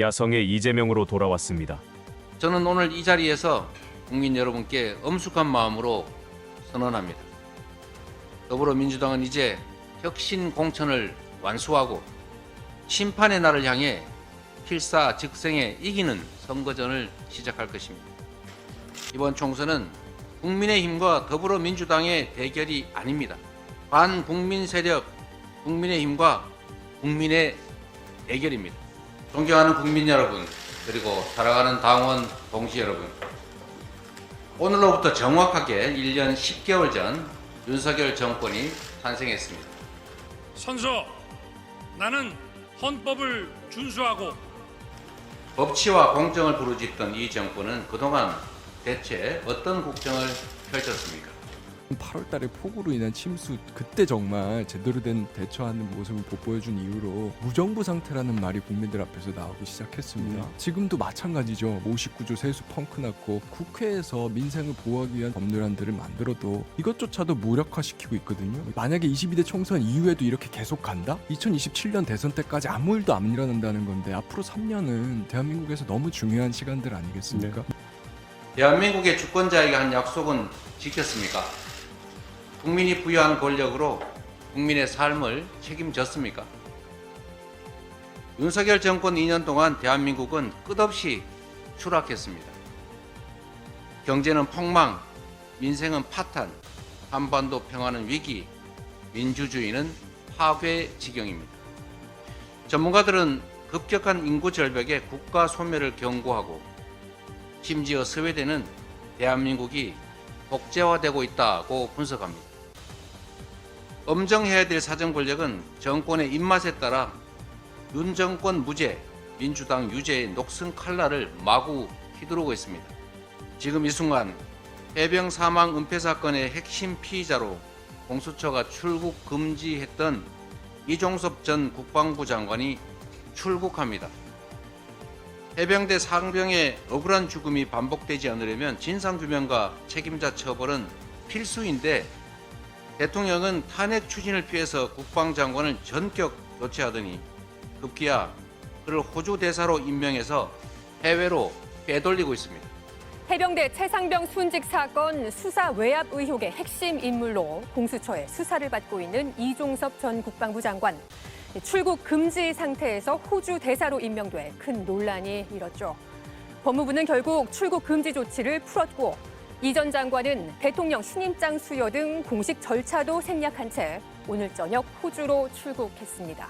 야성의 이재명으로 돌아왔습니다. 저는 오늘 이 자리에서 국민 여러분께 엄숙한 마음으로 선언합니다. 더불어민주당은 이제 혁신 공천을 완수하고 심판의 날을 향해 필사즉생에 이기는 선거전을 시작할 것입니다. 이번 총선은 국민의힘과 더불어민주당의 대결이 아닙니다. 반국민 세력 국민의힘과 국민의 대결입니다. 존경하는 국민 여러분, 그리고 사랑하는 당원 동지 여러분, 오늘로부터 정확하게 1년 10개월 전 윤석열 정권이 탄생했습니다. 선서, 나는 헌법을 준수하고 법치와 공정을 부르짖던 이 정권은 그동안 대체 어떤 국정을 펼쳤습니까? 8월 달에 폭우로 인한 침수, 그때 정말 제대로 된 대처하는 모습을 못 보여준 이후로 무정부 상태라는 말이 국민들 앞에서 나오기 시작했습니다. 지금도 마찬가지죠. 59조 세수 펑크 났고 국회에서 민생을 보호하기 위한 법률안들을 만들어도 이것조차도 무력화시키고 있거든요. 만약에 22대 총선 이후에도 이렇게 계속 간다? 2027년 대선 때까지 아무 일도 안 일어난다는 건데 앞으로 3년은 대한민국에서 너무 중요한 시간들 아니겠습니까? 대한민국의 주권자에게 한 약속은 지켰습니까? 국민이 부여한 권력으로 국민의 삶을 책임졌습니까? 윤석열 정권 2년 동안 대한민국은 끝없이 추락했습니다. 경제는 폭망, 민생은 파탄, 한반도 평화는 위기, 민주주의는 파괴 지경입니다. 전문가들은 급격한 인구 절벽에 국가 소멸을 경고하고 심지어 스웨덴은 대한민국이 독재화되고 있다고 분석합니다. 엄정해야 될 사정 권력은 정권의 입맛에 따라 윤 정권 무죄, 민주당 유죄의 녹슨 칼날을 마구 휘두르고 있습니다. 지금 이 순간 해병 사망 은폐 사건의 핵심 피의자로 공수처가 출국 금지했던 이종섭 전 국방부 장관이 출국합니다. 해병대 상병의 억울한 죽음이 반복되지 않으려면 진상규명과 책임자 처벌은 필수인데 대통령은 탄핵 추진을 피해서 국방장관을 전격 교체하더니 급기야 그를 호주 대사로 임명해서 해외로 빼돌리고 있습니다. 해병대 최상병 순직 사건 수사 외압 의혹의 핵심 인물로 공수처의 수사를 받고 있는 이종섭 전 국방부 장관. 출국 금지 상태에서 호주 대사로 임명돼 큰 논란이 일었죠. 법무부는 결국 출국 금지 조치를 풀었고 이 전 장관은 대통령 신임장 수여 등 공식 절차도 생략한 채 오늘 저녁 호주로 출국했습니다.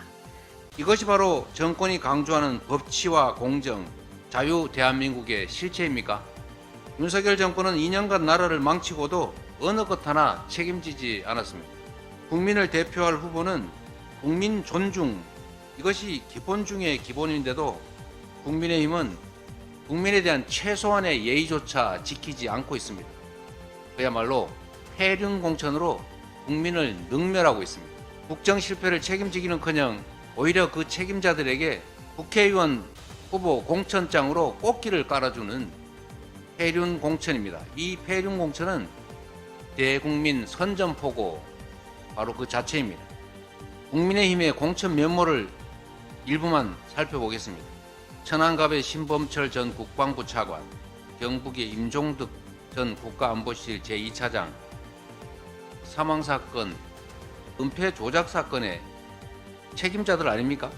이것이 바로 정권이 강조하는 법치와 공정, 자유 대한민국의 실체입니까? 윤석열 정권은 2년간 나라를 망치고도 어느 것 하나 책임지지 않았습니다. 국민을 대표할 후보는 국민 존중, 이것이 기본 중의 기본인데도 국민의힘은 국민에 대한 최소한의 예의조차 지키지 않고 있습니다. 그야말로 폐륜 공천으로 국민을 능멸하고 있습니다. 국정 실패를 책임지기는커녕 오히려 그 책임자들에게 국회의원 후보 공천장으로 꽃길을 깔아주는 폐륜 공천입니다. 이 폐륜 공천은 대국민 선전포고 바로 그 자체입니다. 국민의힘의 공천 면모를 일부만 살펴보겠습니다. 천안갑의 신범철 전 국방부 차관, 경북의 임종득 전 국가안보실 제2차장, 사망사건, 은폐 조작 사건의 책임자들 아닙니까?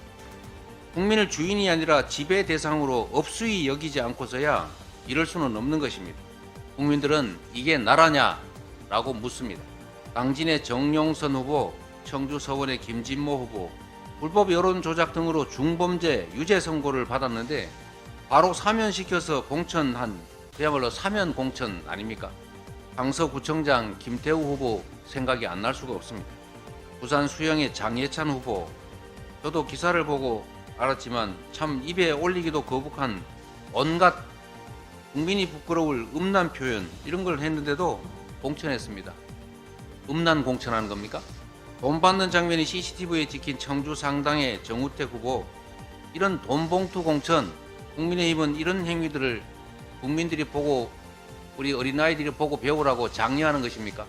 국민을 주인이 아니라 지배 대상으로 업수히 여기지 않고서야 이럴 수는 없는 것입니다. 국민들은 이게 나라냐? 라고 묻습니다. 당진의 정용선 후보, 청주 서원의 김진모 후보, 불법 여론 조작 등으로 중범죄 유죄 선고를 받았는데 바로 사면시켜서 공천한 그야말로 사면 공천 아닙니까? 강서구청장 김태우 후보 생각이 안 날 수가 없습니다. 부산 수영의 장예찬 후보, 저도 기사를 보고 알았지만 참 입에 올리기도 거북한 온갖 국민이 부끄러울 음란 표현 이런 걸 했는데도 공천했습니다. 음란 공천하는 겁니까? 돈 받는 장면이 CCTV에 찍힌 청주 상당의 정우택 후보, 이런 돈봉투 공천, 국민의힘은 이런 행위들을 국민들이 보고 우리 어린아이들이 보고 배우라고 장려하는 것입니까?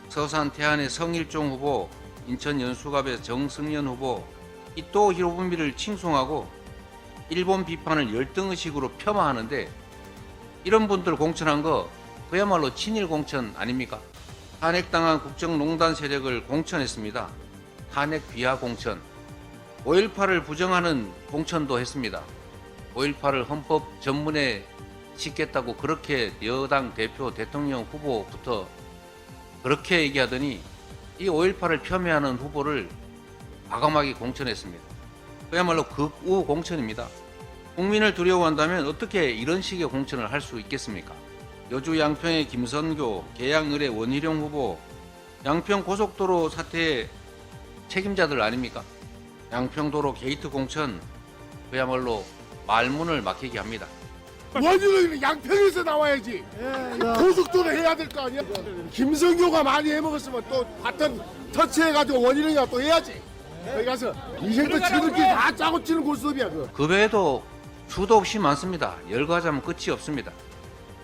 서산 태안의 성일종 후보, 인천 연수갑의 정승연 후보, 이또 히로부미를 칭송하고 일본 비판을 열등의식으로 폄하하는데 이런 분들 공천한 거 그야말로 친일 공천 아닙니까? 탄핵당한 국정농단 세력을 공천했습니다. 탄핵 비하 공천. 5.18을 부정하는 공천도 했습니다. 5.18을 헌법 전문에 싣겠다고 그렇게 여당 대표 대통령 후보부터 그렇게 얘기하더니 이 5.18을 폄훼하는 후보를 과감하게 공천했습니다. 그야말로 극우 공천입니다. 국민을 두려워한다면 어떻게 이런 식의 공천을 할 수 있겠습니까? 여주 양평의 김선교, 계양을의 원희룡 후보, 양평 고속도로 사태의 책임자들 아닙니까? 양평도로 게이트 공천 그야말로 말문을 막히게 합니다. 원인은 양평에서 나와야지. 고속도로 해야 될 거 아니야? 김성교가 많이 해먹었으면 또 바톤 터치해가지고 원인이가 또 해야지. 거기 가서 인생도 지들끼리 다 짜고 치는 고스톱이야 그거. 그 외에도 수도 없이 많습니다. 열거하자면 끝이 없습니다.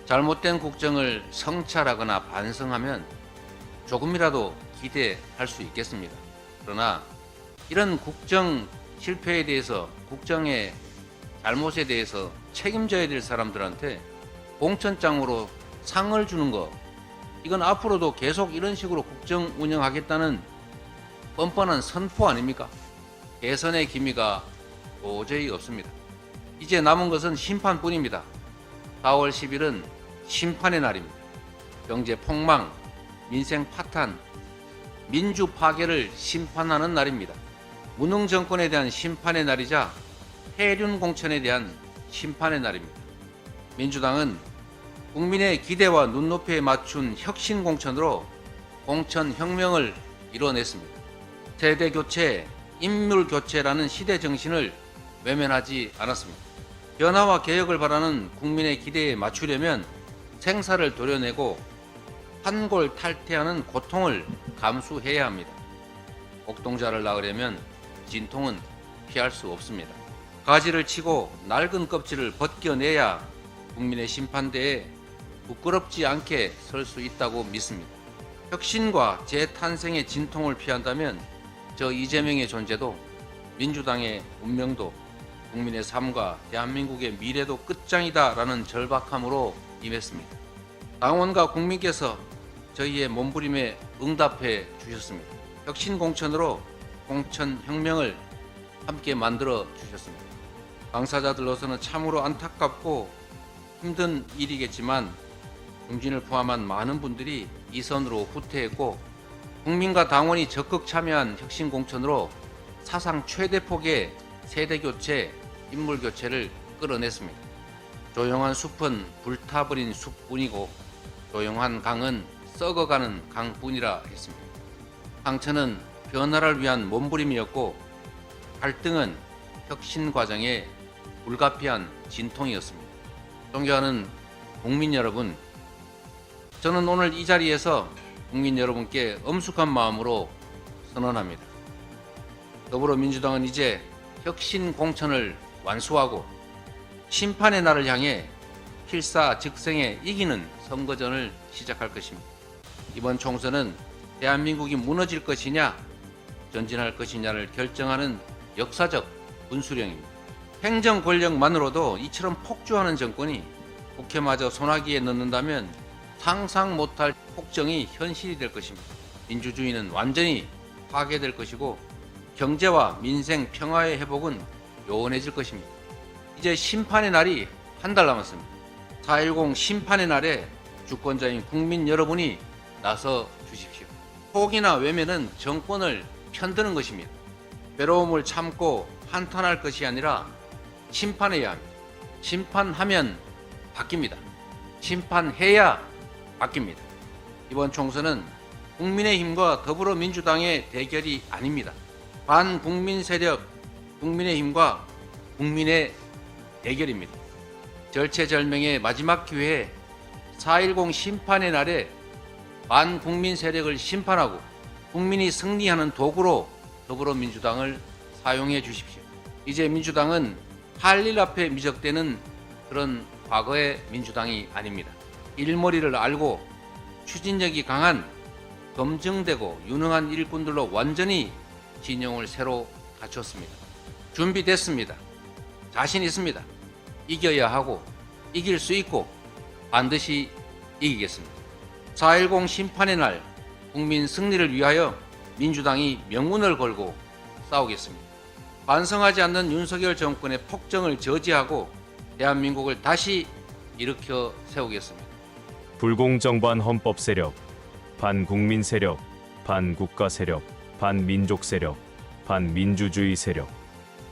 잘못된 국정을 성찰하거나 반성하면 조금이라도 기대할 수 있겠습니다. 그러나 이런 국정 실패에 대해서 국정의 잘못에 대해서 책임져야 될 사람들한테 공천장으로 상을 주는 거 이건 앞으로도 계속 이런 식으로 국정 운영하겠다는 뻔뻔한 선포 아닙니까? 개선의 기미가 도저히 없습니다. 이제 남은 것은 심판뿐입니다. 4월 10일은 심판의 날입니다. 경제 폭망, 민생 파탄, 민주 파괴를 심판하는 날입니다. 무능 정권에 대한 심판의 날이자 해륜 공천에 대한 심판의 날입니다. 민주당은 국민의 기대와 눈높이에 맞춘 혁신 공천으로 공천 혁명을 이뤄냈습니다. 세대 교체, 인물 교체라는 시대 정신을 외면하지 않았습니다. 변화와 개혁을 바라는 국민의 기대에 맞추려면 생사를 도려내고 한골 탈퇴하는 고통을 감수해야 합니다. 옥동자를 낳으려면 진통은 피할 수 없습니다. 가지를 치고 낡은 껍질을 벗겨내야 국민의 심판대에 부끄럽지 않게 설 수 있다고 믿습니다. 혁신과 재탄생의 진통을 피한다면 저 이재명의 존재도 민주당의 운명도 국민의 삶과 대한민국의 미래도 끝장이다라는 절박함으로 임했습니다. 당원과 국민께서 저희의 몸부림에 응답해 주셨습니다. 혁신 공천으로 공천 혁명을 함께 만들어 주셨습니다. 당사자들로서는 참으로 안타깝고 힘든 일이겠지만 중진을 포함한 많은 분들이 이 선으로 후퇴했고 국민과 당원이 적극 참여한 혁신 공천으로 사상 최대 폭의 세대 교체, 인물 교체를 끌어냈습니다. 조용한 숲은 불타버린 숲뿐이고 조용한 강은 썩어가는 강뿐이라 했습니다. 상처는 변화를 위한 몸부림이었고 갈등은 혁신 과정의 불가피한 진통이었습니다. 존경하는 국민 여러분, 저는 오늘 이 자리에서 국민 여러분께 엄숙한 마음으로 선언합니다. 더불어민주당은 이제 혁신 공천을 완수하고 심판의 날을 향해 필사즉생에 이기는 선거전을 시작할 것입니다. 이번 총선은 대한민국이 무너질 것이냐 전진할 것이냐를 결정하는 역사적 분수령입니다. 행정 권력만으로도 이처럼 폭주하는 정권이 국회마저 소나기에 넣는다면 상상 못할 폭정이 현실이 될 것입니다. 민주주의는 완전히 파괴될 것이고 경제와 민생 평화의 회복은 요원해질 것입니다. 이제 심판의 날이 한 달 남았습니다. 4.10 심판의 날에 주권자인 국민 여러분이 나서 주십시오. 포기나 외면은 정권을 편드는 것입니다. 외로움을 참고 한탄할 것이 아니라 심판해야 합니다. 심판하면 바뀝니다. 심판해야 바뀝니다. 이번 총선은 국민의힘과 더불어민주당의 대결이 아닙니다. 반국민 세력 국민의힘과 국민의 대결입니다. 절체절명의 마지막 기회에 4.10 심판의 날에 반국민 세력을 심판하고 국민이 승리하는 도구로 더불어민주당을 사용해 주십시오. 이제 민주당은 할 일 앞에 미적대는 그런 과거의 민주당이 아닙니다. 일머리를 알고 추진력이 강한 검증되고 유능한 일꾼들로 완전히 진영을 새로 갖췄습니다. 준비됐습니다. 자신 있습니다. 이겨야 하고 이길 수 있고 반드시 이기겠습니다. 4.10 심판의 날 국민 승리를 위하여 민주당이 명운을 걸고 싸우겠습니다. 반성하지 않는 윤석열 정권의 폭정을 저지하고 대한민국을 다시 일으켜 세우겠습니다. 불공정반 헌법 세력, 반국민 세력, 반국가 세력, 반민족 세력, 반민주주의 세력,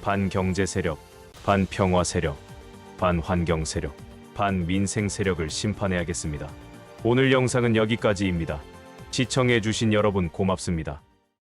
반경제 세력, 반평화 세력, 반환경 세력, 반민생 세력을 심판해야겠습니다. 오늘 영상은 여기까지입니다. 시청해주신 여러분 고맙습니다.